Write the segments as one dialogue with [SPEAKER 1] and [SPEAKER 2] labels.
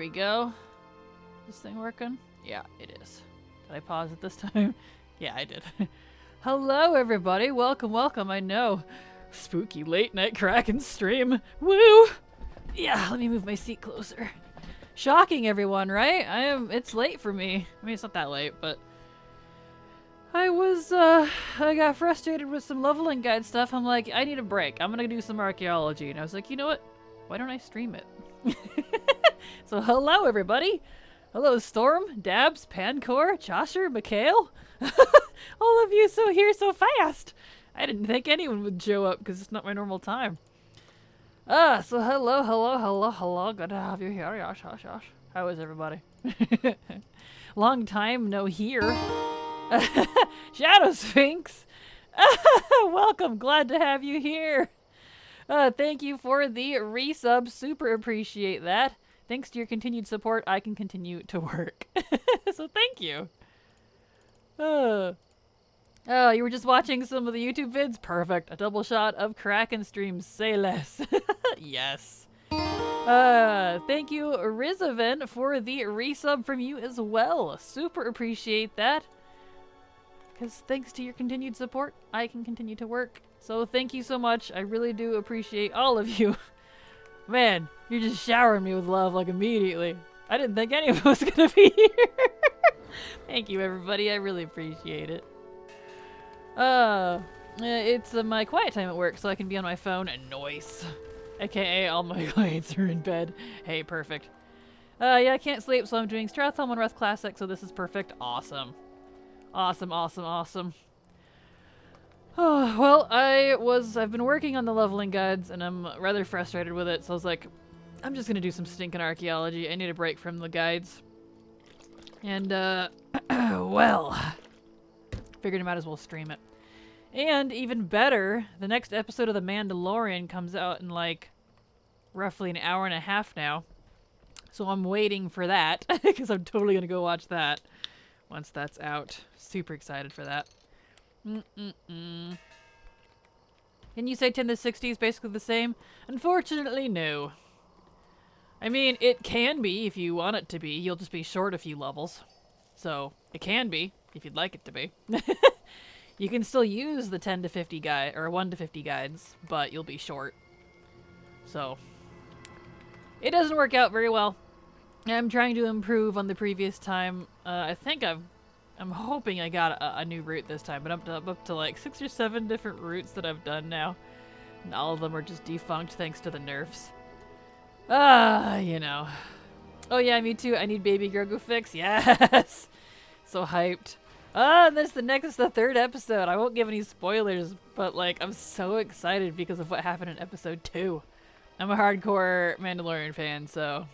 [SPEAKER 1] we go. This thing working? Yeah, it is. Did I pause it this time? Yeah, I did. Hello, everybody. Welcome, welcome. I know. Spooky late night Kraken stream. Woo! Yeah, let me move my seat closer. Shocking, everyone, right? It's late for me. I mean, it's not that late, but I got frustrated with some leveling guide stuff. I'm like, I need a break. I'm gonna do some archaeology. And I was like, you know what? Why don't I stream it? So hello, everybody. Hello, Storm, Dabs, Pancor, Chosher, Mikhail. All of you here so fast. I didn't think anyone would show up because it's not my normal time. So hello. Good to have you here. Yosh. How is everybody? Long time no hear. Shadow Sphinx. Welcome. Glad to have you here. Thank you for the resub. Super appreciate that. Thanks to your continued support, I can continue to work. So thank you. Oh, you were just watching some of the YouTube vids? Perfect. A double shot of Kraken streams. Say less. Yes. Thank you, Rizaven, for the resub from you as well. Super appreciate that. Because thanks to your continued support, I can continue to work. So thank you so much. I really do appreciate all of you. Man, you're just showering me with love like immediately. I didn't think anyone was gonna be here. Thank you, everybody. I really appreciate it. It's my quiet time at work, so I can be on my phone and noise. AKA all my clients are in bed. Hey, perfect. Yeah, I can't sleep, so I'm doing Strathhelm and Wrath Classic, so this is perfect. Awesome. Awesome. Oh, well, I've been working on the leveling guides, and I'm rather frustrated with it, so I was like, I'm just gonna do some stinking archaeology. I need a break from the guides. And, well, figured I might as well stream it. And even better, the next episode of The Mandalorian comes out in, like, roughly an hour and a half now. So I'm waiting for that, because I'm totally gonna go watch that once that's out. Super excited for that. Can you say 10 to 60 is basically the same? Unfortunately, no. I mean, it can be if you want it to be. You'll just be short a few levels. So, it can be, if you'd like it to be. You can still use the 10 to 50 guide, or 1 to 50 guides, but you'll be short. So, it doesn't work out very well. I'm trying to improve on the previous time. I think I'm hoping I got a new route this time, but I'm up to like 6 or 7 different routes that I've done now. And all of them are just defunct thanks to the nerfs. You know. Oh yeah, me too. I need Baby Grogu fix. Yes! So hyped. And this is the third episode. I won't give any spoilers, but like, I'm so excited because of what happened in episode 2. I'm a hardcore Mandalorian fan, so.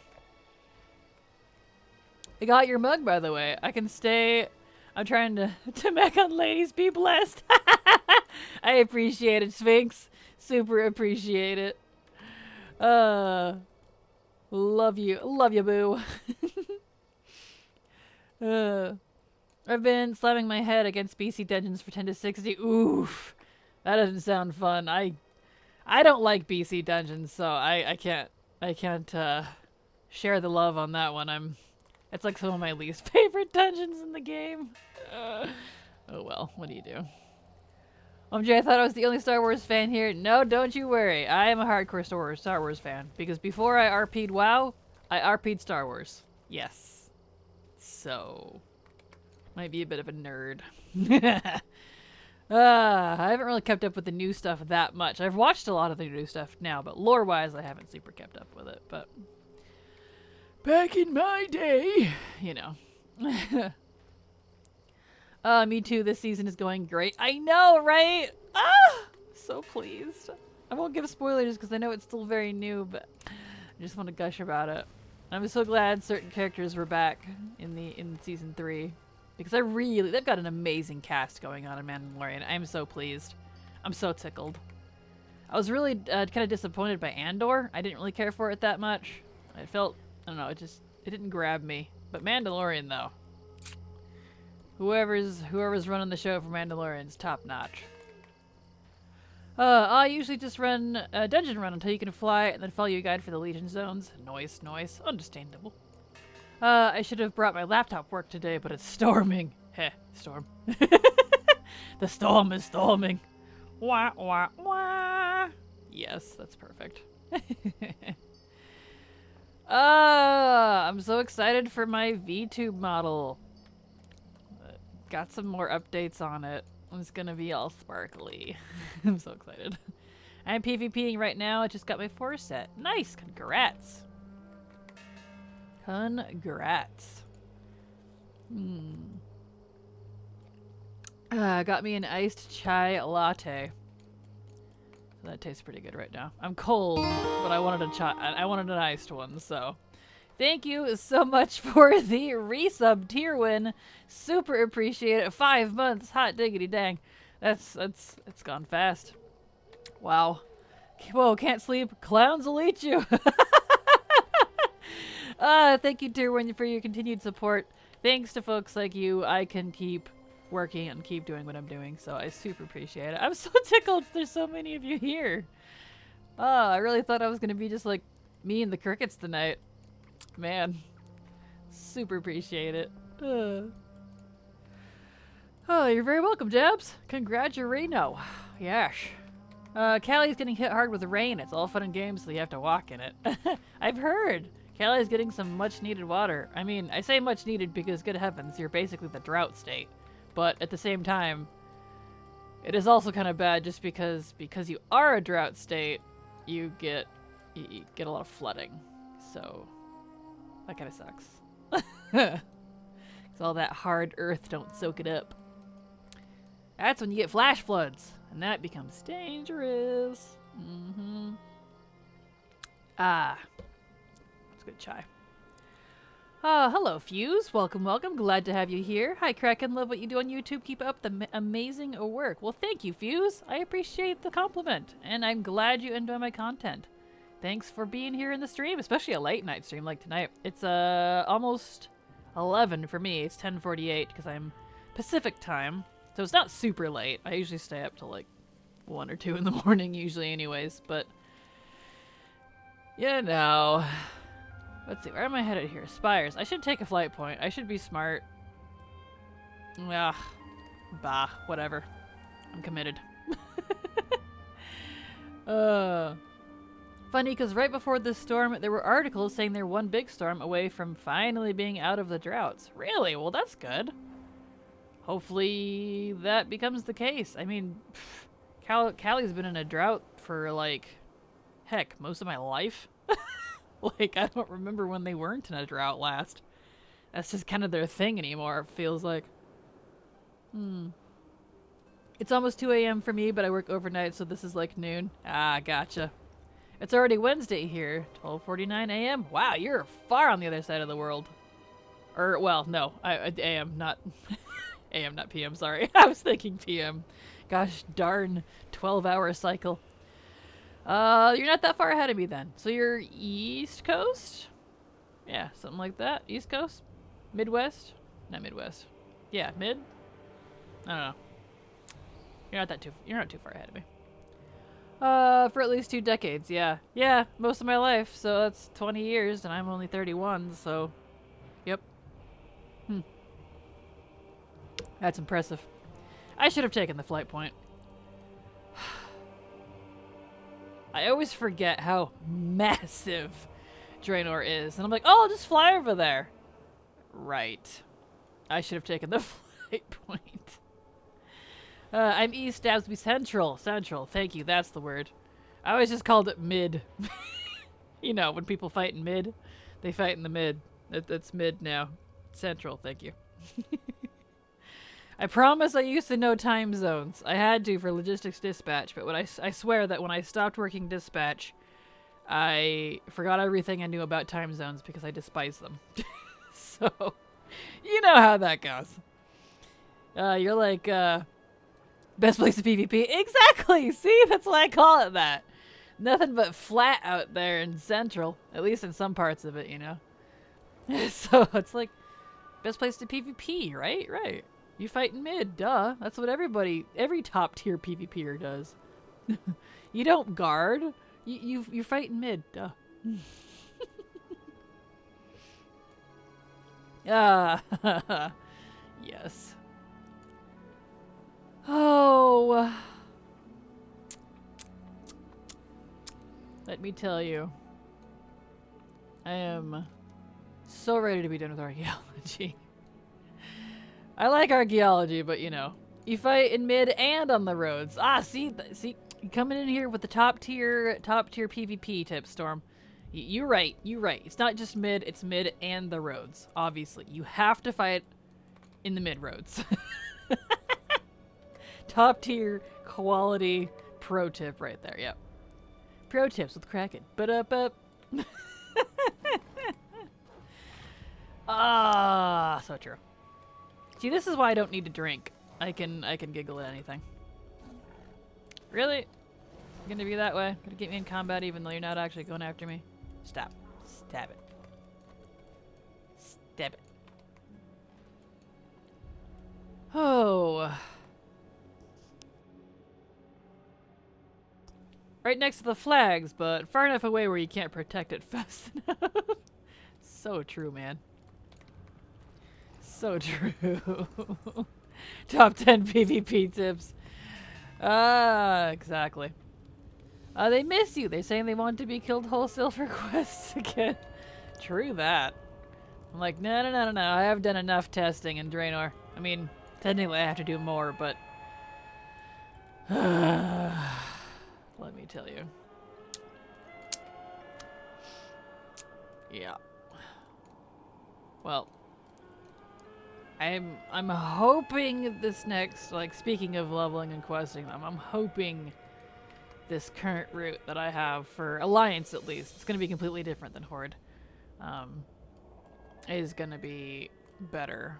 [SPEAKER 1] I got your mug, by the way. I can stay. I'm trying to mech on ladies. Be blessed. I appreciate it, Sphinx. Super appreciate it. Love you. Love you, boo. I've been slamming my head against BC dungeons for 10 to 60. Oof. That doesn't sound fun. I don't like BC dungeons, so I can't share the love on that one. It's like some of my least favorite dungeons in the game. Oh well, what do you do? Jay, I thought I was the only Star Wars fan here. No, don't you worry. I am a hardcore Star Wars fan. Because before I RP'd WoW, I RP'd Star Wars. Yes. So, might be a bit of a nerd. I haven't really kept up with the new stuff that much. I've watched a lot of the new stuff now, but lore-wise, I haven't super kept up with it. But back in my day, you know. Me too. This season is going great. I know, right? So pleased. I won't give spoilers because I know it's still very new, but I just want to gush about it. I'm so glad certain characters were back in season 3 because they've got an amazing cast going on in Mandalorian. I'm so pleased. I'm so tickled. I was really kind of disappointed by Andor. I didn't really care for it that much. I don't know, it didn't grab me. But Mandalorian though. Whoever's running the show for Mandalorian's top notch. I usually just run a dungeon run until you can fly and then follow your guide for the Legion zones. Noise. Understandable. I should have brought my laptop work today, but it's storming. Heh, storm. The storm is storming. Wah, wah, wah. Yes, that's perfect. I'm so excited for my VTube model. Got some more updates on it. It's gonna be all sparkly. I'm so excited. I'm PvPing right now. I just got my 4 set. Nice, congrats. Congrats. Got me an iced chai latte. That tastes pretty good right now. I'm cold, but I wanted an iced one, so. Thank you so much for the resub tier win. Super appreciate it. 5 months, hot diggity dang. It's gone fast. Wow. Whoa, can't sleep. Clowns will eat you. Thank you, tier win, for your continued support. Thanks to folks like you, I can keep working and keep doing what I'm doing, so I super appreciate it. I'm so tickled there's so many of you here. I really thought I was gonna be just like me and the crickets tonight. Man, super appreciate it. Oh, you're very welcome, Jabs. Congratulino. Yes. Callie's getting hit hard with the rain. It's all fun and games, so you have to walk in it. I've heard. Callie's getting some much needed water. I mean, I say much needed because good heavens, you're basically the drought state. But at the same time, it is also kind of bad just because you are a drought state, you get a lot of flooding. So that kind of sucks. Because all that hard earth don't soak it up. That's when you get flash floods, and that becomes dangerous. Ah, that's good chai. Hello, Fuse. Welcome, welcome. Glad to have you here. Hi, Kraken. Love what you do on YouTube. Keep up the amazing work. Well, thank you, Fuse. I appreciate the compliment, and I'm glad you enjoy my content. Thanks for being here in the stream, especially a late night stream like tonight. It's almost 11 for me. It's 10:48 because I'm Pacific time, so it's not super late. I usually stay up till like 1 or 2 in the morning usually anyways, but you know. Let's see, where am I headed here? Spires. I should take a flight point. I should be smart. Ugh. Bah, whatever. I'm committed. Funny, because right before this storm, there were articles saying they're one big storm away from finally being out of the droughts. Really? Well, that's good. Hopefully that becomes the case. I mean, Callie's been in a drought for, like, heck, most of my life. Like, I don't remember when they weren't in a drought last. That's just kind of their thing anymore, it feels like. It's almost 2 a.m. for me, but I work overnight, so this is like noon. Ah, gotcha. It's already Wednesday here, 12:49 a.m. Wow, you're far on the other side of the world. Or, well, no, a.m., not a.m., not p.m., sorry. I was thinking p.m. Gosh darn 12-hour cycle. You're not that far ahead of me then. So you're East Coast? Yeah, something like that. East Coast? Midwest? Not Midwest. Yeah, mid? I don't know. You're not too far ahead of me. For at least 2 decades, yeah. Yeah, most of my life, so that's 20 years, and I'm only 31, so yep. That's impressive. I should have taken the flight point. I always forget how massive Draenor is. And I'm like, oh, I'll just fly over there. Right. I should have taken the flight point. I'm East, Dabsby Central. Central, thank you, that's the word. I always just called it mid. You know, when people fight in mid, they fight in the mid. That's mid now. Central, thank you. I promise I used to know time zones. I had to for logistics dispatch, but when I swear that when I stopped working dispatch, I forgot everything I knew about time zones because I despise them. So, you know how that goes. You're like, best place to PvP. Exactly! See? That's why I call it that. Nothing but flat out there in Central. At least in some parts of it, you know? So, it's like, best place to PvP, right? Right. You fight in mid, duh. That's what every top tier PvPer does. You don't guard. You fight in mid, duh. Ah, yes. Oh, let me tell you, I am so ready to be done with archaeology. I like archaeology, but you know, you fight in mid and on the roads. Ah, see, coming in here with the top tier PvP tip, Storm. You're right. You're right. It's not just mid; it's mid and the roads. Obviously, you have to fight in the mid roads. Top tier quality pro tip right there. Yep. Pro tips with Kraken. But Ah, so true. See, this is why I don't need to drink. I can giggle at anything. Really? You're gonna be that way? Gonna get me in combat even though you're not actually going after me? Stop. Stab it. Stab it. Oh. Right next to the flags, but far enough away where you can't protect it fast enough. So true, man. So true. Top 10 PvP tips. Ah, exactly. They miss you. They're saying they want to be killed wholesale for quests again. True that. I'm like, no. I have done enough testing in Draenor. I mean, technically I have to do more, but... let me tell you. Yeah. Well, I'm hoping this next, like, speaking of leveling and questing, I'm hoping this current route that I have for Alliance, at least, it's going to be completely different than Horde, is going to be better.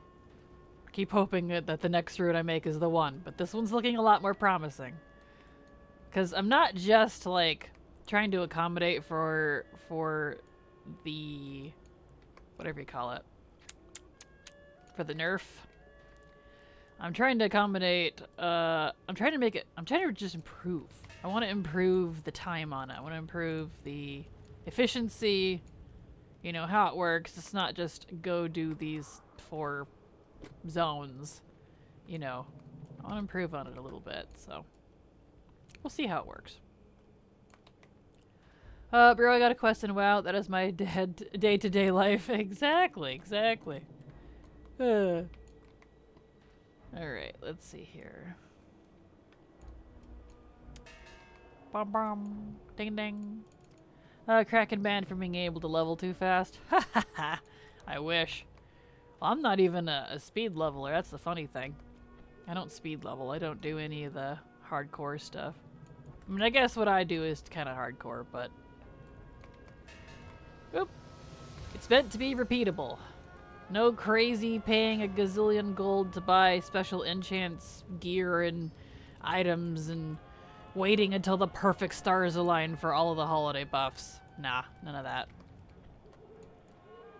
[SPEAKER 1] Keep hoping that the next route I make is the one, but this one's looking a lot more promising. Because I'm not just, like, trying to accommodate for the, whatever you call it, for the nerf. I'm trying to accommodate, I'm trying to just improve. I want to improve the time on it. I want to improve the efficiency, you know, how it works. It's not just go do these 4 zones, you know. I want to improve on it a little bit, so we'll see how it works. Bro, I got a question. Wow, that is my day-to-day life. Exactly. Alright, let's see here. Bum bum. Ding ding. Kraken banned from being able to level too fast. Ha ha ha. I wish. Well, I'm not even a speed leveler. That's the funny thing. I don't speed level. I don't do any of the hardcore stuff. I mean, I guess what I do is kind of hardcore, but... Oop. It's meant to be repeatable. No crazy paying a gazillion gold to buy special enchants, gear, and items, and waiting until the perfect stars align for all of the holiday buffs. Nah, none of that.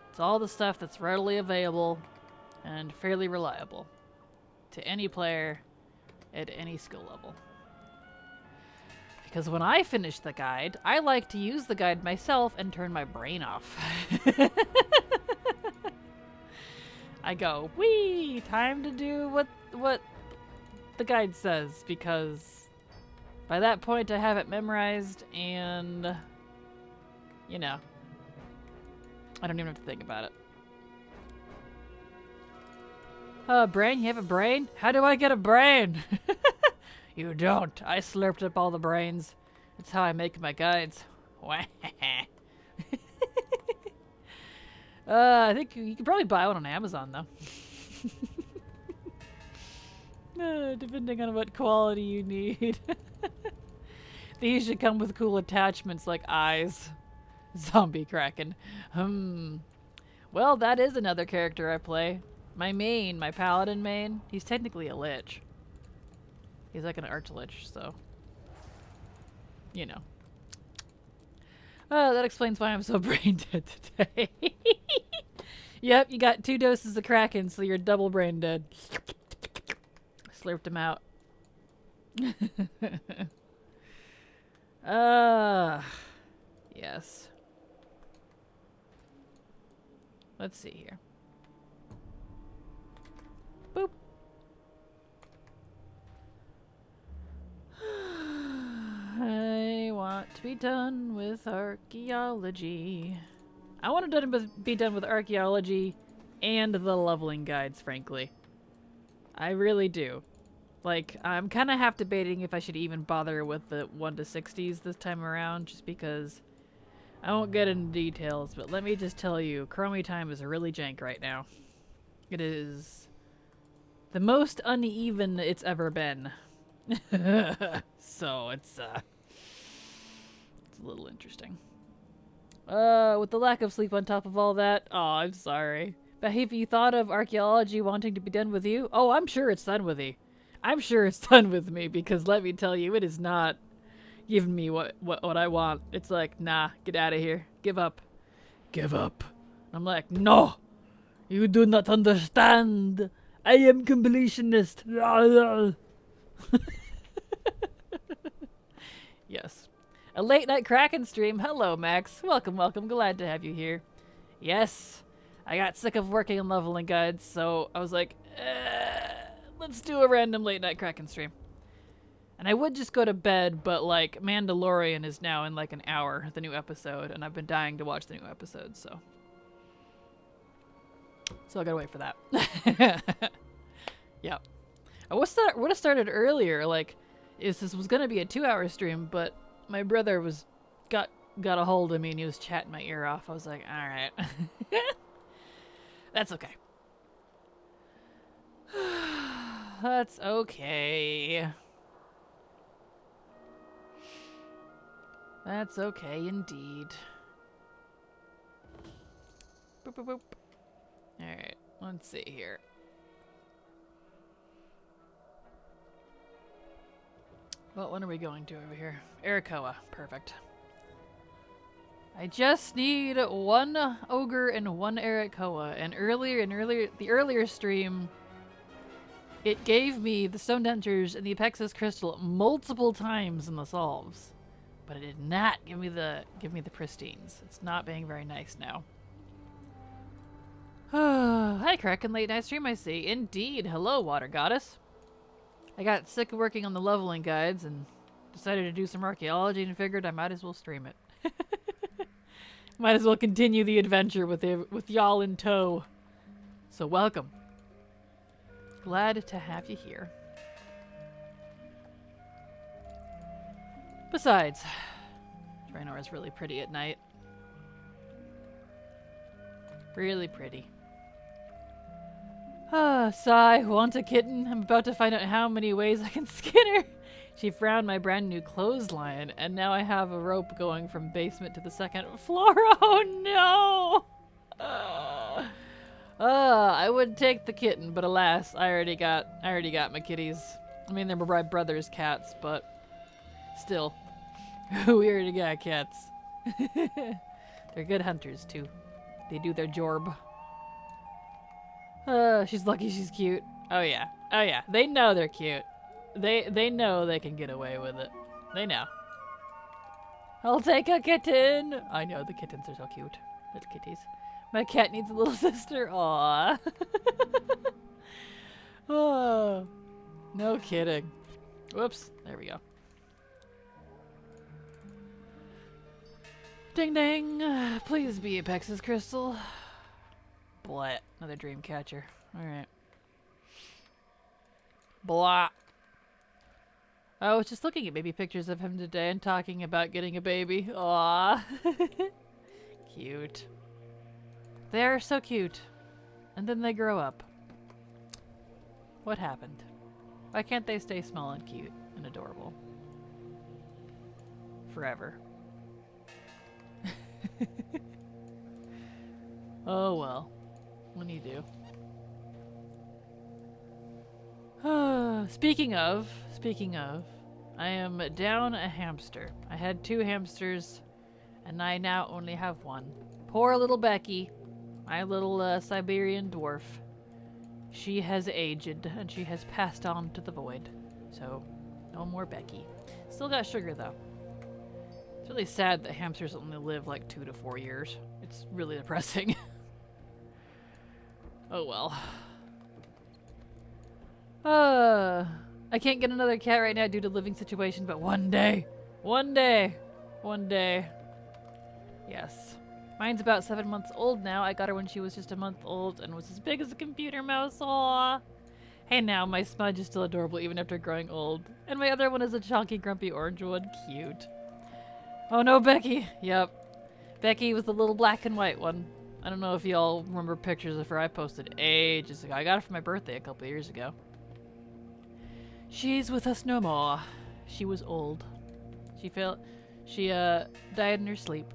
[SPEAKER 1] It's all the stuff that's readily available and fairly reliable to any player at any skill level. Because when I finish the guide, I like to use the guide myself and turn my brain off. I go, whee, time to do what the guide says, because by that point I have it memorized and, you know, I don't even have to think about it. Brain? You have a brain? How do I get a brain? You don't. I slurped up all the brains. That's how I make my guides. I think you can probably buy one on Amazon, though. Depending on what quality you need. These should come with cool attachments like eyes. Zombie Kraken. Well, that is another character I play. My main, my paladin main, he's technically a lich. He's like an arch-lich, so... you know. That explains why I'm so brain dead today. Yep, you got 2 doses of Kraken, so you're double brain dead. Slurped him out. Yes. Let's see here. to be done with archaeology. I want to be done with archaeology and the leveling guides, frankly. I really do. Like, I'm kind of half debating if I should even bother with the 1 to 60s this time around, just because I won't get into details, but let me just tell you, Chromie time is really jank right now. It is the most uneven it's ever been. So it's a little interesting. With the lack of sleep on top of all that, oh, I'm sorry. But have you thought of archaeology wanting to be done with you? Oh, I'm sure it's done with you. I'm sure it's done with me, because let me tell you, it is not giving me what I want. It's like, nah, get out of here. Give up. Give up. I'm like, no! You do not understand! I am completionist! Yes. A late night Kraken stream. Hello, Max. Welcome, welcome. Glad to have you here. Yes. I got sick of working on leveling guides, so I was like, let's do a random late night Kraken stream. And I would just go to bed, but like Mandalorian is now in like an hour, the new episode, and I've been dying to watch the new episode, so I gotta wait for that. Yeah. I would have started earlier, like, this was gonna be a 2-hour stream, but my brother got a hold of me and he was chatting my ear off. I was like, alright. That's okay. That's okay. That's okay indeed. Boop, boop, boop. Alright, let's see here. Well, when are we going to over here? ARCHAEOLOGY. Perfect. I just need 1 ogre and 1 ARCHAEOLOGY. And the earlier stream, it gave me the stone dentures and the Apexis crystal multiple times in the solves. But it did not give me the pristines. It's not being very nice now. Hi, Kraken. Late night stream, I see. Indeed. Hello, water goddess. I got sick of working on the leveling guides and decided to do some archaeology and figured I might as well stream it. Might as well continue the adventure with y'all in tow. So welcome. Glad to have you here. Besides, Draenor is really pretty at night. Really pretty. Sigh, want a kitten? I'm about to find out how many ways I can skin her. She frowned my brand new clothesline, and now I have a rope going from basement to the 2nd floor. Oh no! I would take the kitten, but alas, I already got my kitties. I mean, they're my brother's cats, but still, we already got cats. They're good hunters too. They do their job. She's lucky she's cute. Oh yeah. Oh yeah. They know they're cute. They know they can get away with it. They know. I'll take a kitten. I know, the kittens are so cute. Little kitties. My cat needs a little sister. Aww. Oh, no kidding. Whoops. There we go. Ding ding. Please be Apexis crystal. Blah. Another dream catcher. Alright. Blah. I was just looking at baby pictures of him today and talking about getting a baby. Aww. Cute. They're so cute. And then they grow up. What happened? Why can't they stay small and cute and adorable? Forever. Oh well. What do you do? Speaking of, I am down a hamster. I had 2 hamsters, and I now only have 1. Poor little Becky, my little Siberian dwarf. She has aged, and she has passed on to the void. So, no more Becky. Still got Sugar, though. It's really sad that hamsters only live like 2 to 4 years. It's really depressing. Oh well. I can't get another cat right now due to living situation, but one day, One day. Yes. Mine's about 7 months old now. I got her when she was just a month old and was as big as a computer mouse. Aww. Hey now, my smudge is still adorable even after growing old. And my other one is a chunky, grumpy orange one. Cute. Oh no, Becky. Yep. Becky was the little black and white one. I don't know if y'all remember pictures of her. I posted ages ago. I got her for my birthday a couple years ago. She's with us no more. She was old. She died in her sleep.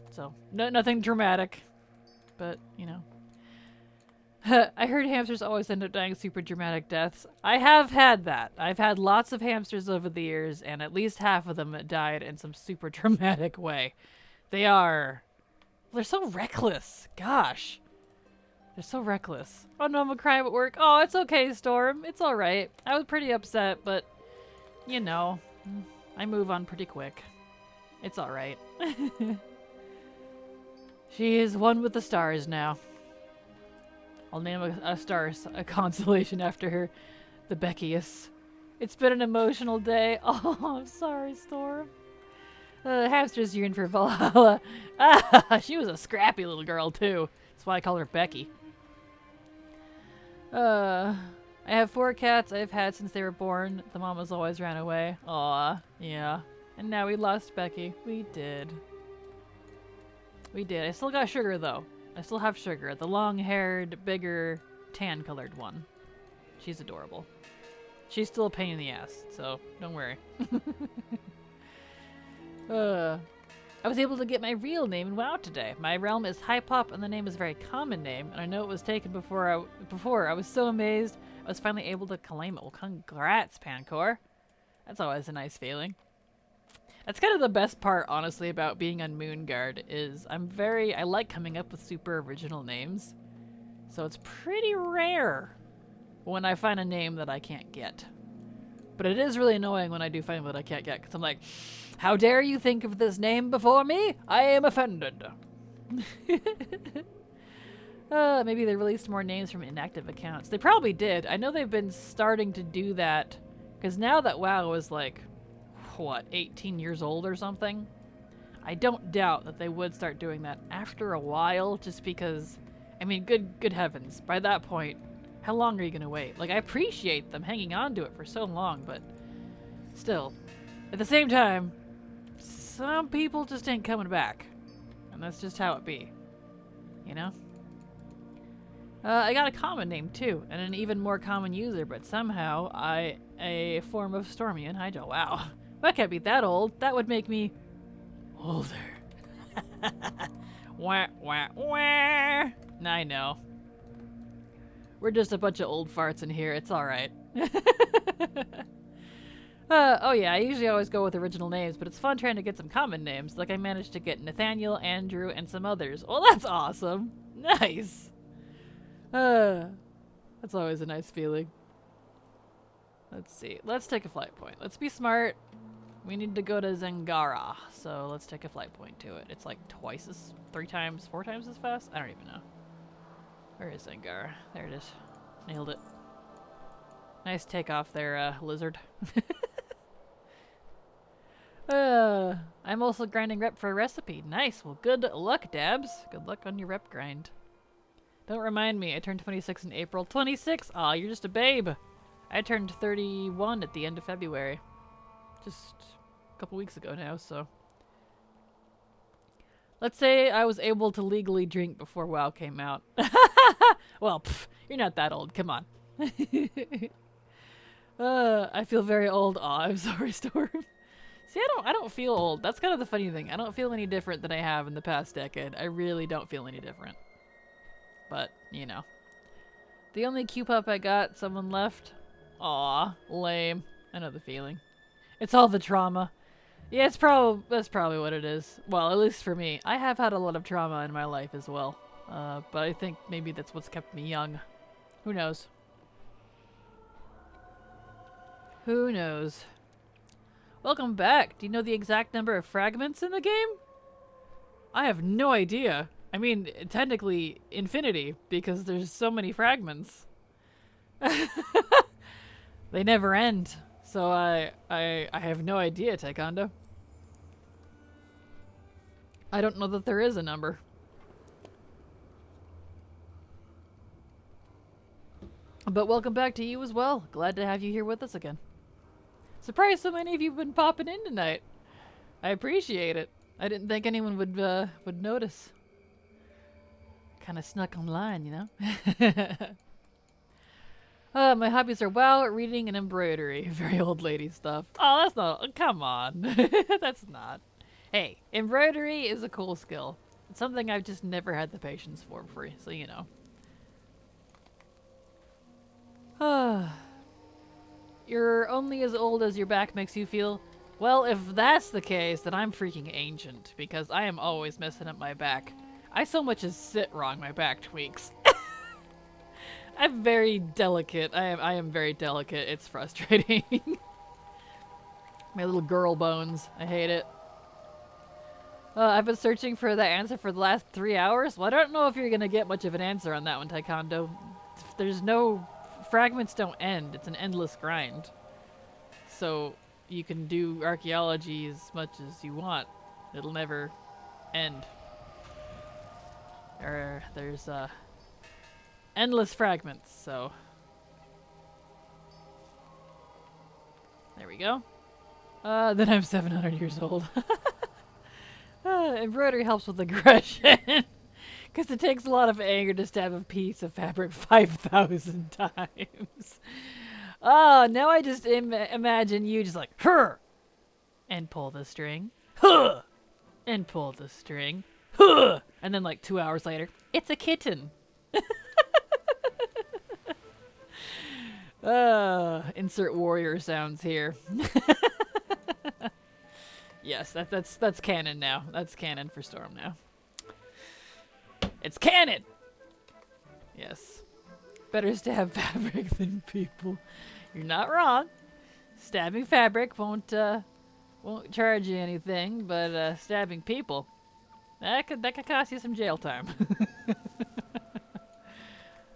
[SPEAKER 1] So, nothing dramatic. But, you know. I heard hamsters always end up dying super dramatic deaths. I have had that. I've had lots of hamsters over the years, and at least half of them died in some super dramatic way. They're so reckless. Gosh. They're so reckless. Oh no, I'm gonna cry at work. Oh, it's okay, Storm. It's alright. I was pretty upset, but, you know, I move on pretty quick. It's alright. She is one with the stars now. I'll name a star a constellation after her. The Beckius. It's been an emotional day. Oh, I'm sorry, Storm. Hamster's yearn for Valhalla. Ah, she was a scrappy little girl, too. That's why I call her Becky. I have 4 cats I've had since they were born. The mamas always ran away. Aw, yeah. And now we lost Becky. We did. We did. I still got Sugar, though. I still have Sugar. The long-haired, bigger, tan-colored one. She's adorable. She's still a pain in the ass, so don't worry. I was able to get my real name in WoW today. My realm is High Pop, and the name is a very common name, and I know it was taken before. I was so amazed I was finally able to claim it. Well, congrats, Pancor. That's always a nice feeling. That's kind of the best part, honestly, about being on Moonguard is I like coming up with super original names. So it's pretty rare when I find a name that I can't get. But it is really annoying when I do find one that I can't get, because I'm like, how dare you think of this name before me? I am offended. Maybe they released more names from inactive accounts. They probably did. I know they've been starting to do that, because now that WoW is like, what, 18 years old or something? I don't doubt that they would start doing that after a while, just because, I mean, good heavens, by that point, how long are you gonna wait? Like, I appreciate them hanging on to it for so long, but still, at the same time, some people just ain't coming back, and that's just how it be, you know? I got a common name too, and an even more common user, but somehow a form of Stormy and Hydra. Wow. I can't be that old. That would make me older. Wah, wah, wah. I know. We're just a bunch of old farts in here. It's alright. Oh yeah, I usually always go with original names, but it's fun trying to get some common names. Like I managed to get Nathaniel, Andrew, and some others. Well, that's awesome. Nice. That's always a nice feeling. Let's see. Let's take a flight point. Let's be smart. We need to go to Zangara, so let's take a flight point to it. It's like 4 times as fast? I don't even know. Where is Zangara? There it is. Nailed it. Nice takeoff there, lizard. I'm also grinding rep for a recipe. Nice. Well, good luck, Dabs. Good luck on your rep grind. Don't remind me. I turned 26 in April. 26? Aw, you're just a babe. I turned 31 at the end of February. Just a couple weeks ago now, so. Let's say I was able to legally drink before WoW came out. Well, pff, you're not that old. Come on. I feel very old. Aw, I'm sorry, Storm. See, I don't feel old. That's kind of the funny thing. I don't feel any different than I have in the past decade. I really don't feel any different. But, you know. The only Q-Pup I got, someone left. Aw, lame. I know the feeling. It's all the trauma. Yeah, that's probably what it is. Well, at least for me. I have had a lot of trauma in my life as well. But I think maybe that's what's kept me young. Who knows? Who knows? Welcome back. Do you know the exact number of fragments in the game? I have no idea. I mean, technically infinity, because there's so many fragments. They never end. So I have no idea, Taekwondo. I don't know that there is a number. But welcome back to you as well. Glad to have you here with us again. Surprised so many of you have been popping in tonight. I appreciate it. I didn't think anyone would notice. Kind of snuck online, you know? My hobbies are WoW, reading, and embroidery. Very old lady stuff. Oh, that's not... Come on. That's not. Hey, embroidery is a cool skill. It's something I've just never had the patience for, so you know. You're only as old as your back makes you feel. Well, if that's the case, then I'm freaking ancient, because I am always messing up my back. I so much as sit wrong, my back tweaks. I'm very delicate. I am very delicate. It's frustrating. My little girl bones. I hate it. I've been searching for that answer for the last 3 hours. Well, I don't know if you're gonna get much of an answer on that one, Taekwondo. There's no... Fragments don't end. It's an endless grind. So you can do archaeology as much as you want. It'll never end. There's endless fragments, so there we go. Then I'm 700 years old. Embroidery helps with aggression. Because it takes a lot of anger to stab a piece of fabric 5,000 times. Oh, now I just imagine you just like, her, and pull the string, huh, and pull the string, huh, and then like 2 hours later, it's a kitten. Insert warrior sounds here. Yes, that's canon now. That's canon for Storm now. It's canon! Yes. Better stab fabric than people. You're not wrong. Stabbing fabric won't charge you anything, but stabbing people, that could cost you some jail time.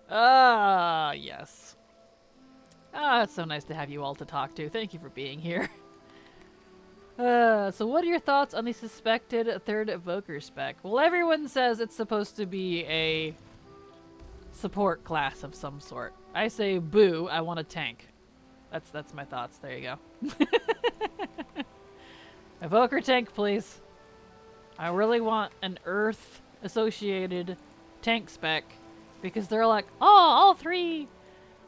[SPEAKER 1] Ah, yes. Ah, it's so nice to have you all to talk to. Thank you for being here. So what are your thoughts on the suspected third evoker spec? Well, everyone says it's supposed to be a support class of some sort. I say boo, I want a tank. That's my thoughts. There you go. Evoker tank, please. I really want an Earth associated tank spec because they're like, oh,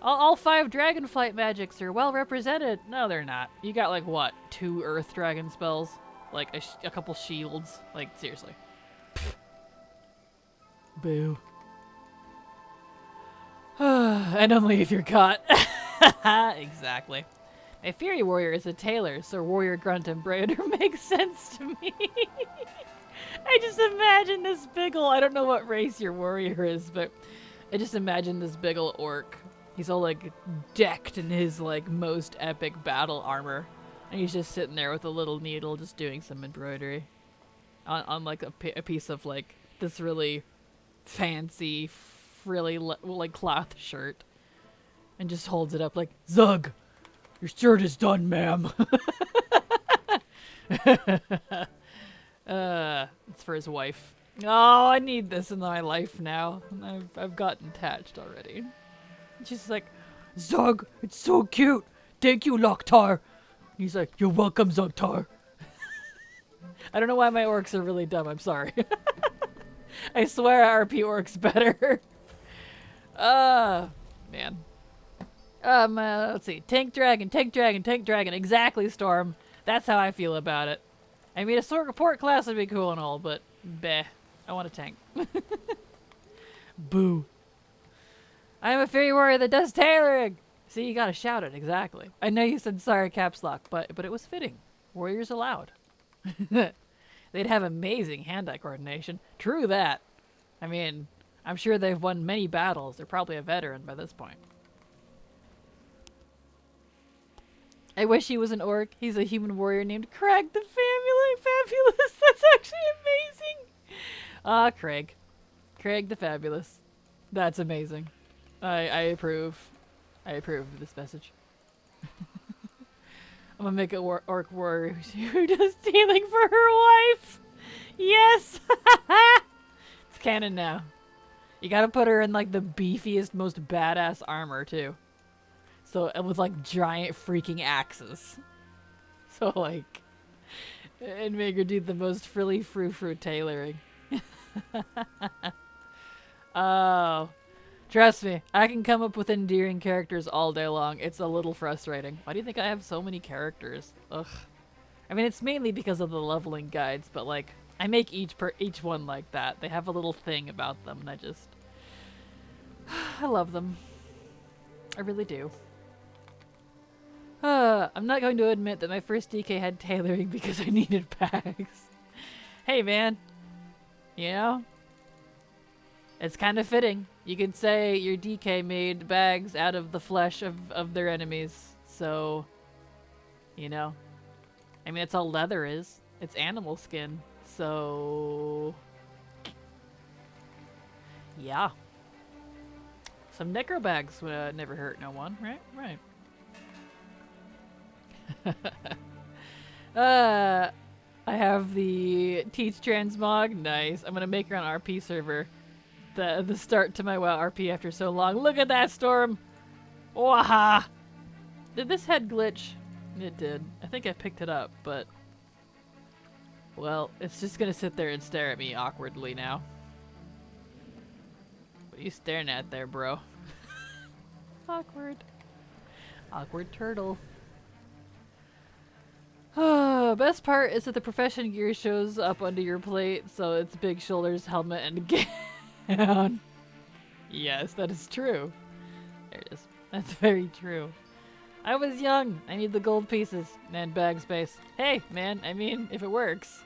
[SPEAKER 1] all 5 Dragonflight magics are well represented. No, they're not. You got like what? 2 Earth Dragon spells? Like a couple shields? Like seriously. Pfft. Boo. And only if you're caught. Exactly. My Fury Warrior is a tailor, so Warrior Grunt Embroider makes sense to me. I just imagine this big ol', I don't know what race your warrior is, but I just imagine this big ol' orc. He's all like decked in his like most epic battle armor. And he's just sitting there with a little needle just doing some embroidery. On like a piece of like this really fancy, frilly like cloth shirt. And just holds it up like, Zug! Your shirt is done, ma'am. It's for his wife. Oh, I need this in my life now. I've gotten attached already. She's like, Zug, it's so cute. Thank you, Loktar. He's like, you're welcome, Zugtar. I don't know why my orcs are really dumb. I'm sorry. I swear RP orcs better. Man. Let's see. Tank dragon, tank dragon, tank dragon. Exactly, Storm. That's how I feel about it. I mean, a sword report class would be cool and all, but bleh. I want a tank. Boo. I am a fairy warrior that does tailoring. See, you gotta shout it, exactly. I know you said sorry caps lock, but it was fitting. Warriors allowed. They'd have amazing hand-eye coordination. True that. I mean, I'm sure they've won many battles. They're probably a veteran by this point. I wish he was an orc. He's a human warrior named Craig the Fabulous. That's actually amazing. Ah, Craig. Craig the Fabulous. That's amazing. I approve. I approve of this message. I'm gonna make a orc warrior who does stealing for her wife. Yes! It's canon now. You gotta put her in like the beefiest, most badass armor too. So, with like giant freaking axes. So like, and make her do the most frilly frou-frou tailoring. Oh. Trust me, I can come up with endearing characters all day long. It's a little frustrating. Why do you think I have so many characters? Ugh. I mean, it's mainly because of the leveling guides, but like, I make each one like that. They have a little thing about them, and I just... I love them. I really do. I'm not going to admit that my first DK had tailoring because I needed bags. Hey, man. You know? It's kind of fitting. You could say your DK made bags out of the flesh of their enemies. So, you know. I mean, it's all leather is. It's animal skin. So, yeah. Some necro bags would never hurt no one, right? Right. I have the Teach Transmog. Nice. I'm gonna make her on RP server. The start to my WoW RP after so long. Look at that storm! Waha! Did this head glitch? It did. I think I picked it up, but... Well, it's just gonna sit there and stare at me awkwardly now. What are you staring at there, bro? Awkward. Awkward turtle. Best part is that the profession gear shows up under your plate, so it's big shoulders, helmet, and gown. Yes, that is true. There it is. That's very true. I was young. I need the gold pieces and bag space. Hey, man, I mean, if it works.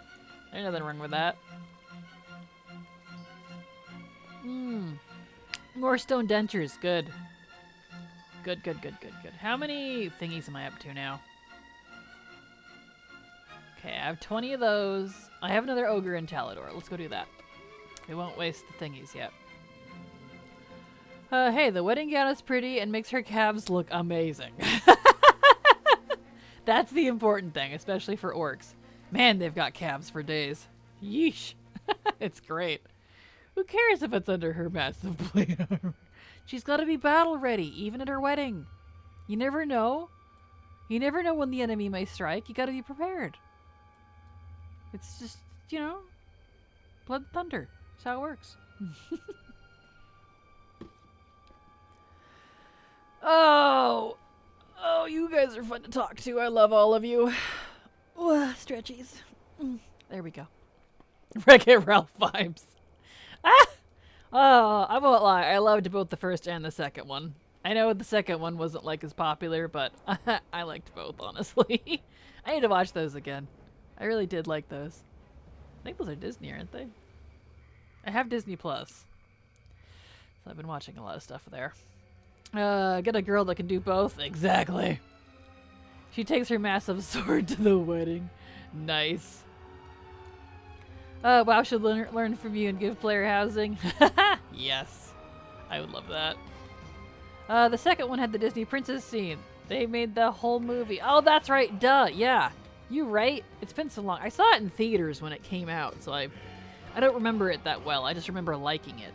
[SPEAKER 1] There's nothing wrong with that. More stone dentures. Good. Good. How many thingies am I up to now? Okay, I have 20 of those. I have another ogre in Talador. Let's go do that. We won't waste the thingies yet. Hey, the wedding gown is pretty and makes her calves look amazing. That's the important thing, especially for orcs. Man, they've got calves for days. Yeesh. It's great. Who cares if it's under her massive plate armor? She's got to be battle ready, even at her wedding. You never know. You never know when the enemy may strike. You got to be prepared. It's just, you know, blood and thunder. That's how it works. Oh, you guys are fun to talk to. I love all of you. Stretchies. There we go. Wreck-It Ralph vibes. Ah! Oh, I won't lie. I loved both the first and the second one. I know the second one wasn't like as popular, but I liked both, honestly. I need to watch those again. I really did like those. I think those are Disney, aren't they? I have Disney Plus. So I've been watching a lot of stuff there. Get a girl that can do both. Exactly. She takes her massive sword to the wedding. Nice. WoW should learn from you and give player housing. Yes. I would love that. The second one had the Disney princess scene. They made the whole movie. Oh, that's right. Duh. Yeah. You right. It's been so long. I saw it in theaters when it came out, so I don't remember it that well. I just remember liking it.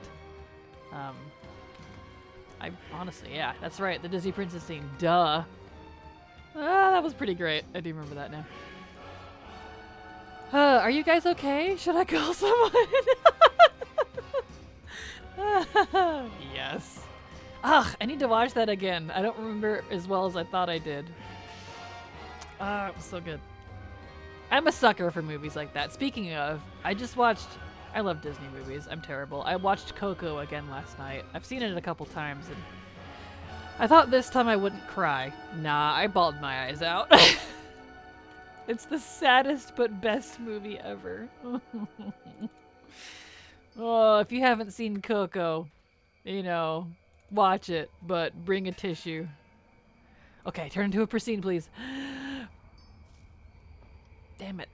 [SPEAKER 1] I honestly, yeah, that's right. The Disney princess scene. Duh. That was pretty great. I do remember that now. Are you guys okay? Should I call someone? Yes. Ugh, I need to watch that again. I don't remember as well as I thought I did. It was so good. I'm a sucker for movies like that. Speaking of, I love Disney movies. I'm terrible. I watched Coco again last night. I've seen it a couple times, and I thought this time I wouldn't cry. Nah, I bawled my eyes out. It's the saddest but best movie ever. Oh, if you haven't seen Coco, you know, watch it, but bring a tissue. Okay, turn into a pristine, please. Damn it.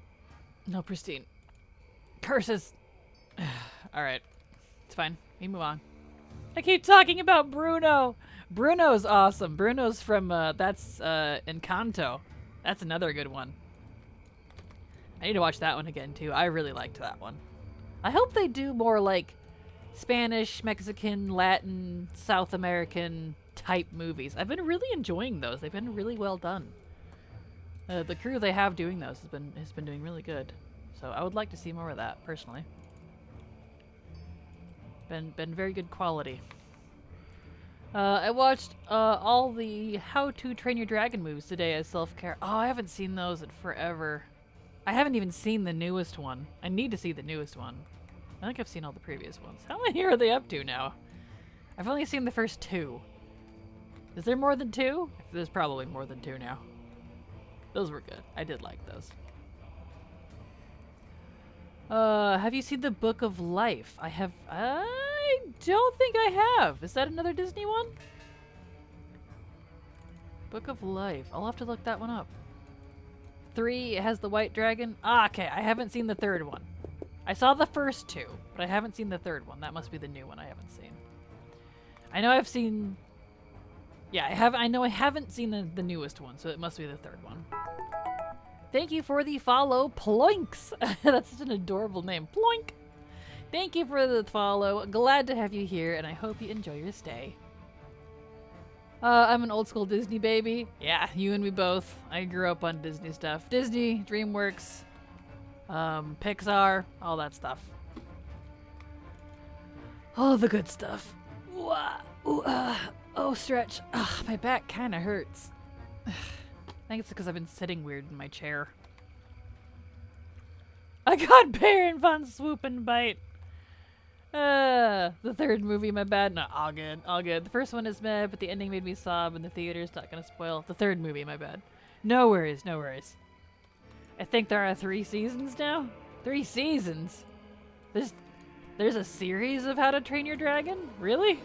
[SPEAKER 1] No pristine. Curses. Alright. It's fine. We move on. I keep talking about Bruno. Bruno's awesome. Bruno's from, that's, Encanto. That's another good one. I need to watch that one again, too. I really liked that one. I hope they do more, like, Spanish, Mexican, Latin, South American type movies. I've been really enjoying those. They've been really well done. The crew they have doing those has been doing really good. So I would like to see more of that, personally. Been very good quality. I watched all the How to Train Your Dragon moves today as self-care. Oh, I haven't seen those in forever. I haven't even seen the newest one. I need to see the newest one. I think I've seen all the previous ones. How many are they up to now? I've only seen the first 2. Is there more than 2? There's probably more than 2 now. Those were good. I did like those. Have you seen the Book of Life? I don't think I have. Is that another Disney one? Book of Life. I'll have to look that one up. 3, it has the white dragon. Ah, okay. I haven't seen the 3rd one. I saw the first 2, but I haven't seen the 3rd one. That must be the new one I haven't seen. I know I've seen... Yeah, I know I haven't seen the newest one, so it must be the 3rd one. Thank you for the follow, Ploinks. That's such an adorable name. Ploink. Thank you for the follow. Glad to have you here, and I hope you enjoy your stay. I'm an old school Disney baby. Yeah, you and me both. I grew up on Disney stuff. Disney, DreamWorks, Pixar, all that stuff. All the good stuff. Oh, stretch. Ugh, my back kind of hurts. I think it's because I've been sitting weird in my chair. I got Baron Von Swoop and Bite. The 3rd movie, my bad. No, all good, all good. The first one is meh, but the ending made me sob in the theaters. Not gonna spoil. The 3rd movie, my bad. No worries, no worries. I think there are 3 seasons now. 3 seasons? There's a series of How to Train Your Dragon? Really?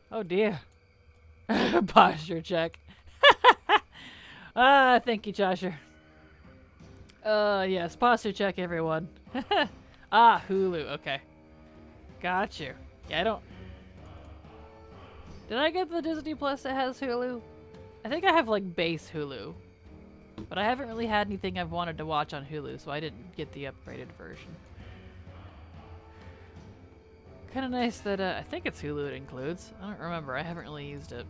[SPEAKER 1] Oh dear. Posture check. Thank you, Josher. Yes, posture check, everyone. Hulu, okay. Got you. Yeah, I don't... Did I get the Disney Plus that has Hulu? I think I have, like, base Hulu. But I haven't really had anything I've wanted to watch on Hulu, so I didn't get the upgraded version. Kind of nice that, I think it's Hulu it includes. I don't remember. I haven't really used it.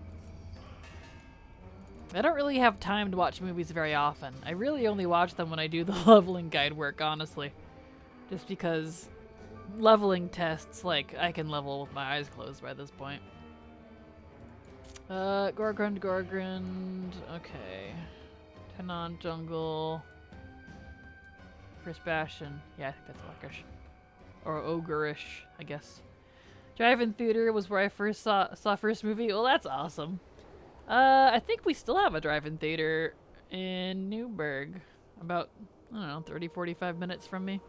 [SPEAKER 1] I don't really have time to watch movies very often. I really only watch them when I do the leveling guide work, honestly. Just because leveling tests, like, I can level with my eyes closed by this point. Gorgrund. Okay. Tenon Jungle. First Bastion. Yeah, I think that's Orcish. Or Ogreish, I guess. Drive-in theater was where I first saw first movie. Well, that's awesome. I think we still have a drive-in theater in Newburgh. About, I don't know, 30, 45 minutes from me.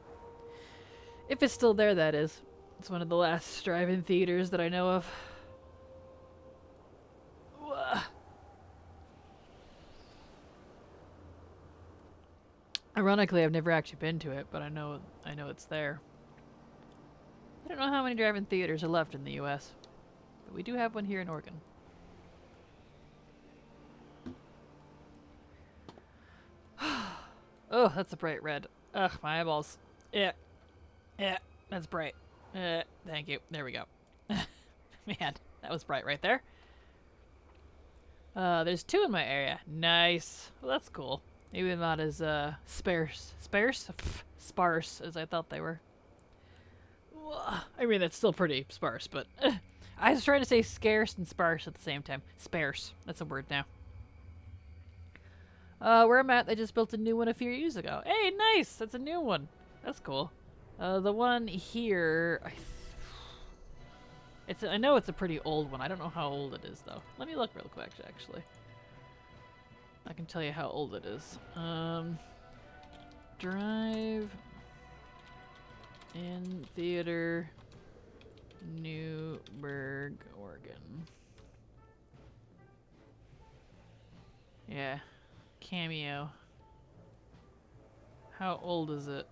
[SPEAKER 1] If it's still there, that is. It's one of the last drive-in theaters that I know of. Ironically, I've never actually been to it, but I know it's there. I don't know how many drive-in theaters are left in the U.S., but we do have one here in Oregon. Oh, that's a bright red. Ugh, my eyeballs. Yeah, that's bright. Thank you. There we go. Man, that was bright right there. There's 2 in my area. Nice. Well, that's cool. Maybe not as sparse as I thought they were. I mean, that's still pretty sparse, but I was trying to say scarce and sparse at the same time. Sparse. That's a word now. Where I'm at, they just built a new one a few years ago. Hey, nice! That's a new one. That's cool. The one here, I know it's a pretty old one. I don't know how old it is, though. Let me look real quick, actually. I can tell you how old it is. Drive in theater, Newburgh, Oregon. Yeah. Cameo. How old is it?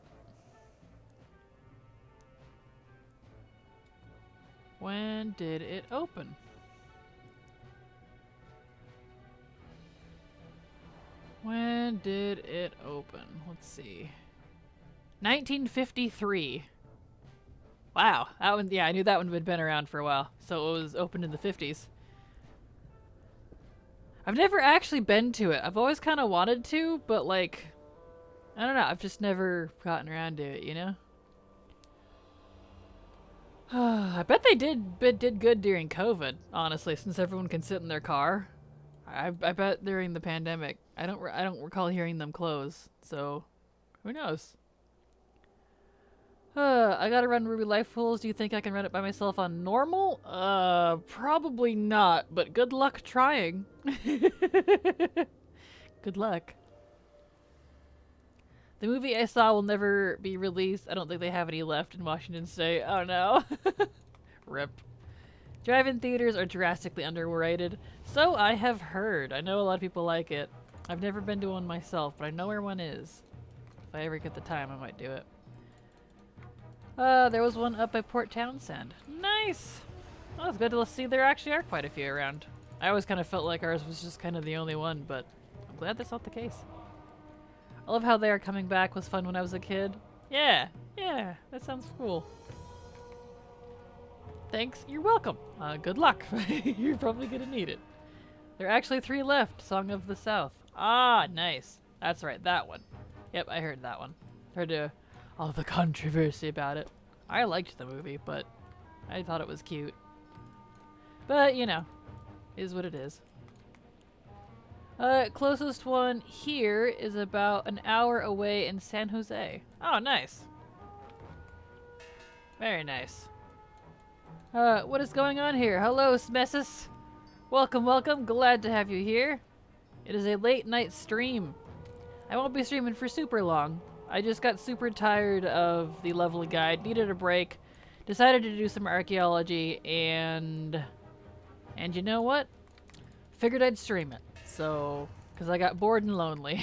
[SPEAKER 1] When did it open? When When did it open? Let's see. 1953. Wow, that one, yeah, I knew that one had been around for a while. So it was opened in the 50s. I've never actually been to it. I've always kind of wanted to, but like, I don't know, I've just never gotten around to it, you know? I bet they did good during COVID, honestly, since everyone can sit in their car. I bet during the pandemic, I don't recall hearing them close, so who knows? I gotta run Ruby Life Pools. Do you think I can run it by myself on normal? Probably not, but good luck trying. Good luck. The movie I saw will never be released. I don't think they have any left in Washington State. Oh no. Rip. Drive-in theaters are drastically underrated. So I have heard. I know a lot of people like it. I've never been to one myself, but I know where one is. If I ever get the time, I might do it. There was one up by Port Townsend. Nice! Well, it's good to see there actually are quite a few around. I always kind of felt like ours was just kind of the only one, but I'm glad that's not the case. I love how they are coming back. Was fun when I was a kid. Yeah, that sounds cool. Thanks, you're welcome. Good luck. You're probably gonna need it. There are actually 3 left. Song of the South. Ah, nice. That's right, that one. Yep, I heard that one. Heard all the controversy about it. I liked the movie, but I thought it was cute. But, you know, is what it is. Closest one here is about an hour away in San Jose. Oh, nice. Very nice. What is going on here? Hello, Smesis. Welcome, welcome. Glad to have you here. It is a late night stream. I won't be streaming for super long. I just got super tired of the leveling guide, needed a break, decided to do some archaeology, and you know what? Figured I'd stream it. So, because I got bored and lonely.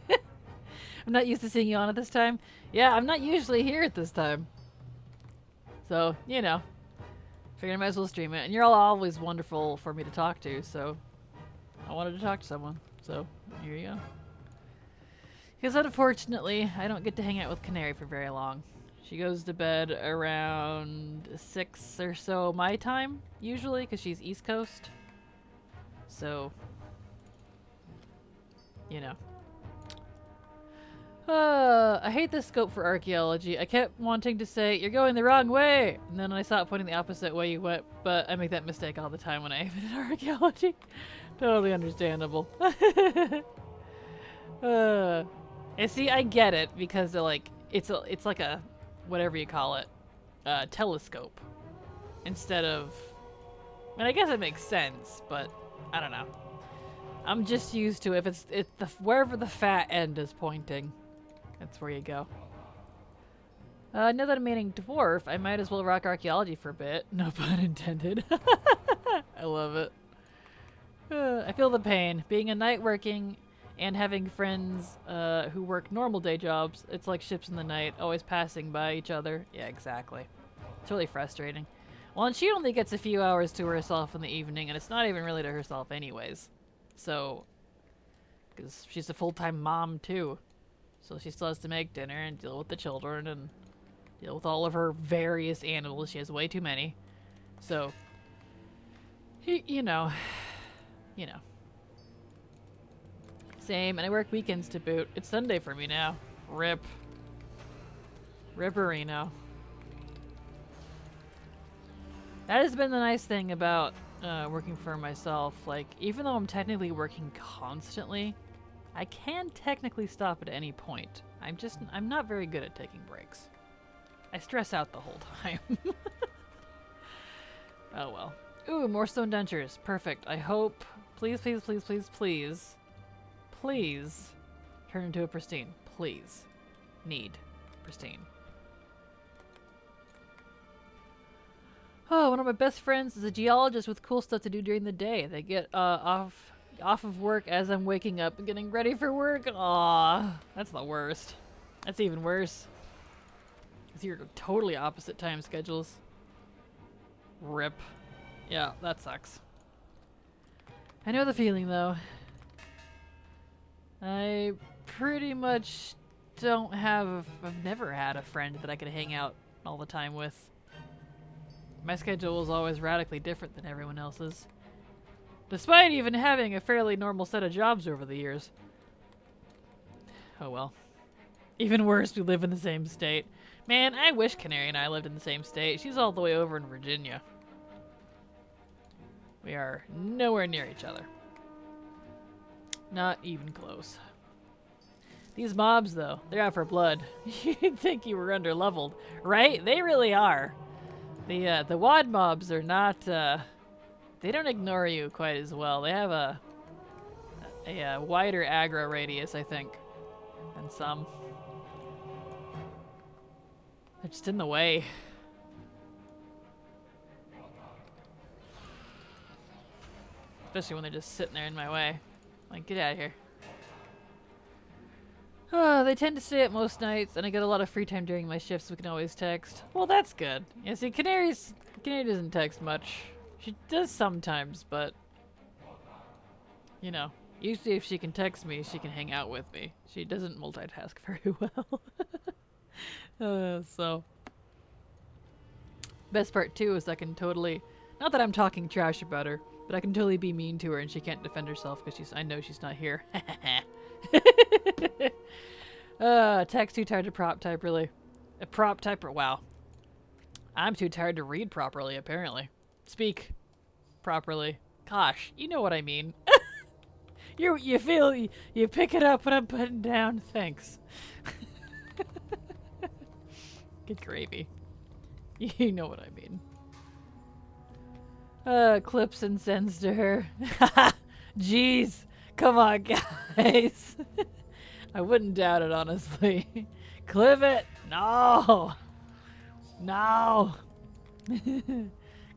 [SPEAKER 1] I'm not used to seeing you on at this time. Yeah, I'm not usually here at this time. So, you know, figured I might as well stream it. And you're all always wonderful for me to talk to, so I wanted to talk to someone. So, here you go. Because unfortunately, I don't get to hang out with Canary for very long. She goes to bed around 6 or so my time, usually, because she's East Coast. So, you know. I hate this scope for archaeology. I kept wanting to say, you're going the wrong way! And then I saw it pointing the opposite way you went, but I make that mistake all the time when I aim at archaeology. Totally understandable. And see, I get it, because like, it's like a, whatever you call it, telescope. Instead of, I mean, I guess it makes sense, but I don't know. I'm just used to if wherever the fat end is pointing, that's where you go. Now that I'm meaning dwarf, I might as well rock archaeology for a bit. No pun intended. I love it. I feel the pain. Being a night working and having friends who work normal day jobs, it's like ships in the night, always passing by each other. Yeah, exactly. It's really frustrating. Well, and she only gets a few hours to herself in the evening, and it's not even really to herself anyways. So, because she's a full-time mom too. So she still has to make dinner and deal with the children and deal with all of her various animals. She has way too many. So, you know. Same, and I work weekends to boot. It's Sunday for me now. Rip. Ripperino. That has been the nice thing about working for myself. Like, even though I'm technically working constantly, I can technically stop at any point. I'm not very good at taking breaks. I stress out the whole time. Oh well. Ooh, more stone dentures. Perfect. I hope, please, please, please, please, please, please turn into a pristine. Please. Need pristine. Oh, one of my best friends is a geologist with cool stuff to do during the day. They get off of work as I'm waking up and getting ready for work. Aw, that's the worst. That's even worse. Because you're totally opposite time schedules. Rip. Yeah, that sucks. I know the feeling though. I pretty much don't have... I've never had a friend that I could hang out all the time with. My schedule is always radically different than everyone else's. Despite even having a fairly normal set of jobs over the years. Oh well. Even worse, we live in the same state. Man, I wish Canary and I lived in the same state. She's all the way over in Virginia. We are nowhere near each other. Not even close. These mobs, though, they're out for blood. You'd think you were underleveled, right? They really are. The VoD mobs are not, they don't ignore you quite as well. They have a wider aggro radius, I think, than some. They're just in the way. Especially when they're just sitting there in my way. Like, get out of here. They tend to stay up most nights, and I get a lot of free time during my shifts, so we can always text. Well, that's good. Yeah, see, Canary doesn't text much. She does sometimes, but... You know, usually if she can text me, she can hang out with me. She doesn't multitask very well. So... Best part, too, is I can totally... Not that I'm talking trash about her, but I can totally be mean to her and she can't defend herself because I know she's not here. Text too tired to prop type, really. A prop typer, wow. I'm too tired to read properly, apparently. Speak properly. Gosh, you know what I mean. You pick it up when I'm putting down. Thanks. Good gravy. You know what I mean. Clips and sends to her. Jeez. Come on, guys. I wouldn't doubt it, honestly. Clip it. No. No.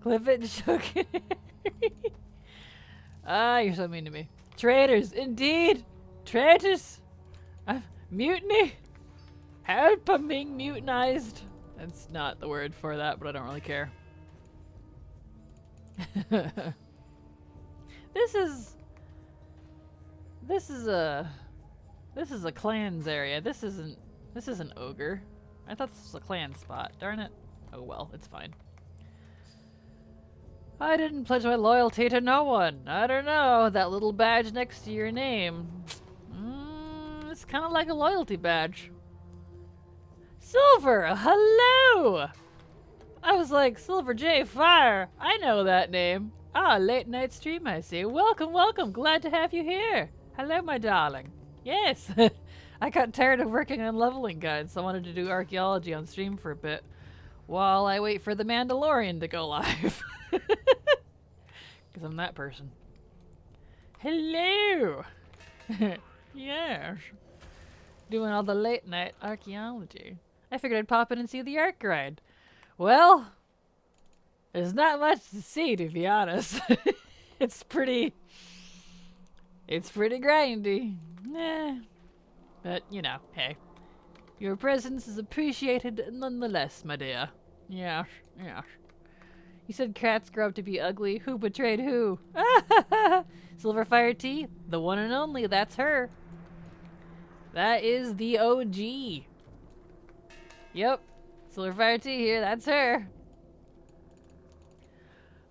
[SPEAKER 1] Clip it and shook it. You're so mean to me. Traitors, indeed. Traitors. Mutiny. Help, I'm being mutinized. That's not the word for that, but I don't really care. This is a clans area. This isn't ogre. I thought this was a clan spot. Darn it. Oh well, it's fine. I didn't pledge my loyalty to no one. I don't know. That little badge next to your name. It's kind of like a loyalty badge. Silver, hello! I was like, Silver J Fire. I know that name. Ah, late night stream, I see. Welcome, welcome. Glad to have you here. Hello, my darling. Yes. I got tired of working on leveling guides, so I wanted to do archaeology on stream for a bit while I wait for The Mandalorian to go live. Because I'm that person. Hello. Yes. Doing all the late night archaeology. I figured I'd pop in and see the art grind. Well, there's not much to see, to be honest. It's pretty grindy. But, you know, hey. Your presence is appreciated nonetheless, my dear. Yes, yes. You said cats grow up to be ugly. Who betrayed who? Silverfire Tea, the one and only, that's her. That is the OG. Yep. Silverfire Tea here, that's her.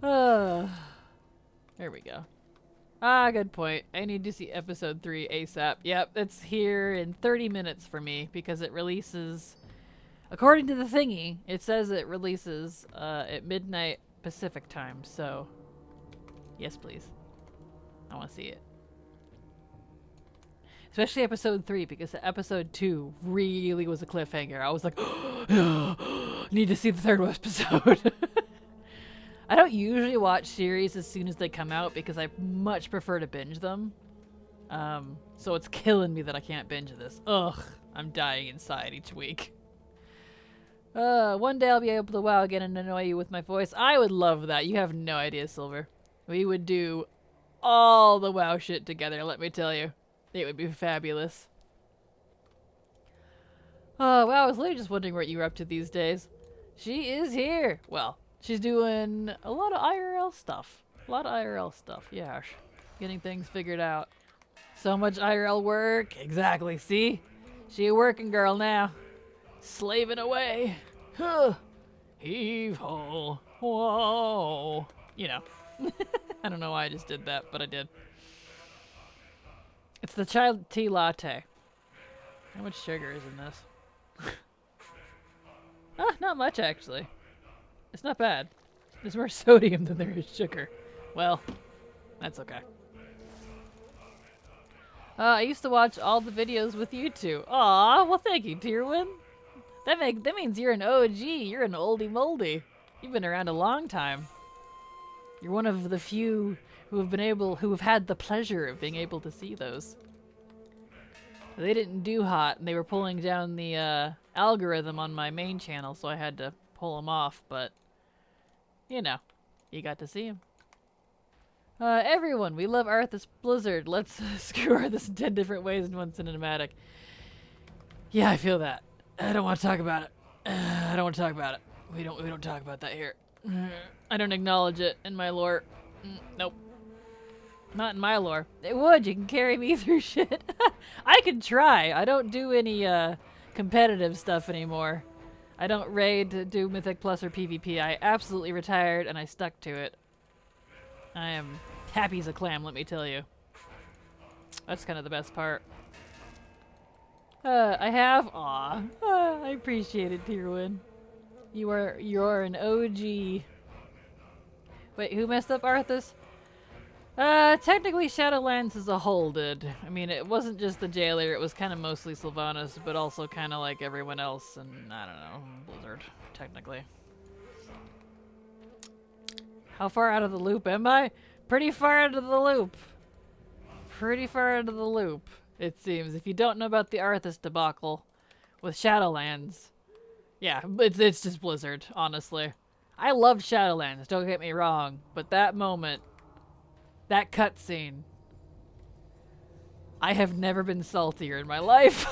[SPEAKER 1] There we go. Good point. I need to see episode 3 ASAP. Yep, it's here in 30 minutes for me because it releases, according to the thingy, it says it releases at midnight Pacific time. So, yes, please. I want to see it. Especially episode 3 because episode 2 really was a cliffhanger. I was like, need to see the third episode. I don't usually watch series as soon as they come out because I much prefer to binge them. So it's killing me that I can't binge this. Ugh, I'm dying inside each week. One day I'll be able to WoW again and annoy you with my voice. I would love that. You have no idea, Silver. We would do all the WoW shit together, let me tell you. It would be fabulous. Wow, I was literally just wondering what you were up to these days. She is here. Well, she's doing a lot of IRL stuff. Yeah. Getting things figured out. So much IRL work. Exactly. See? She a working girl now. Slaving away. Huh. Heave ho. Whoa. You know. I don't know why I just did that, but I did. It's the child tea latte. How much sugar is in this? Not much actually. It's not bad. There's more sodium than there is sugar. Well, that's okay. I used to watch all the videos with you two. Aw, well thank you, Tierwin. That means you're an OG. You're an oldie moldy. You've been around a long time. You're one of the few who have had the pleasure of being able to see those. They didn't do hot, and they were pulling down the algorithm on my main channel, so I had to pull them off. But you know, you got to see them. Everyone, we love Arthas Blizzard. Let's screw Arthas in 10 different ways in one cinematic. Yeah, I feel that. I don't want to talk about it. I don't want to talk about it. We don't talk about that here. I don't acknowledge it in my lore. Nope. Not in my lore. It would. You can carry me through shit. I could try. I don't do any competitive stuff anymore. I don't raid, do Mythic Plus or PvP. I absolutely retired and I stuck to it. I am happy as a clam, let me tell you. That's kind of the best part. I have? Aw. I appreciate it, Tierwin. You're an OG. Wait, who messed up Arthas? Technically Shadowlands as a whole did. I mean, it wasn't just the jailer, it was kind of mostly Sylvanas, but also kind of like everyone else, and I don't know, Blizzard, technically. How far out of the loop am I? Pretty far out of the loop. Pretty far out of the loop, it seems. If you don't know about the Arthas debacle with Shadowlands, yeah, it's just Blizzard, honestly. I loved Shadowlands, don't get me wrong, but that moment, that cutscene, I have never been saltier in my life.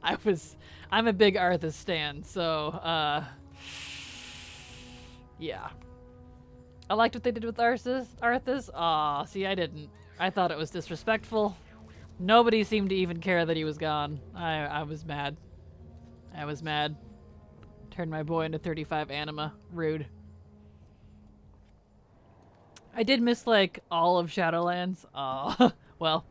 [SPEAKER 1] I'm a big Arthas stan, so, yeah. I liked what they did with Arthas. Aw, see, I didn't. I thought it was disrespectful. Nobody seemed to even care that he was gone. I was mad. I was mad. Turned my boy into 35 anima. Rude. I did miss, like, all of Shadowlands. Aw. Well,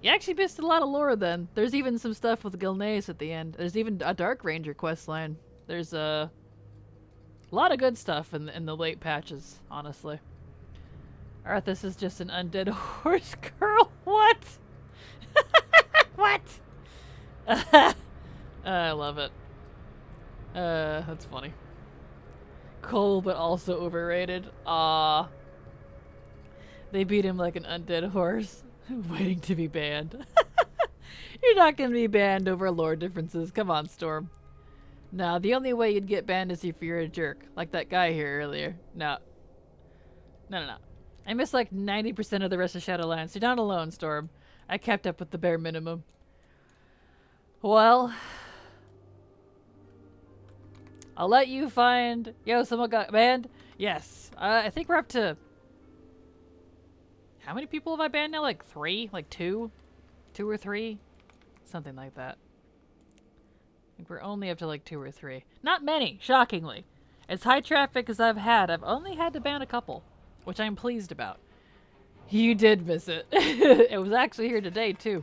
[SPEAKER 1] you actually missed a lot of lore then. There's even some stuff with Gilneas at the end. There's even a Dark Ranger questline. There's a lot of good stuff in the late patches, honestly. Arthas is just an undead horse girl. What? What? I love it. That's funny. Cool, but also overrated. Aw. They beat him like an undead horse, waiting to be banned. You're not gonna be banned over lore differences. Come on, Storm. No, the only way you'd get banned is if you're a jerk, like that guy here earlier. No. No. I missed like 90% of the rest of Shadowlands. You're not alone, Storm. I kept up with the bare minimum. Well, I'll let you find... Yo, someone got banned? Yes. I think we're up to... How many people have I banned now? Like 3? Like 2? 2 or 3? Something like that. I think we're only up to like 2 or 3. Not many, shockingly. As high traffic as I've had, I've only had to ban a couple, which I'm pleased about. You did miss it. It was actually here today, too.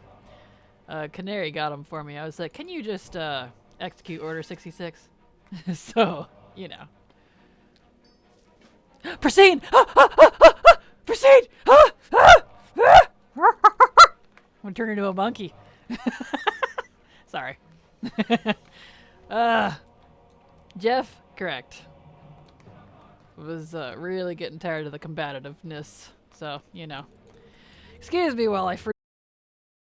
[SPEAKER 1] Canary got him for me. I was like, can you just execute Order 66? So, you know. Proceed! Proceed! I'm gonna turn into a monkey. Sorry. Jeff, correct. Was really getting tired of the combativeness, so, you know. Excuse me while I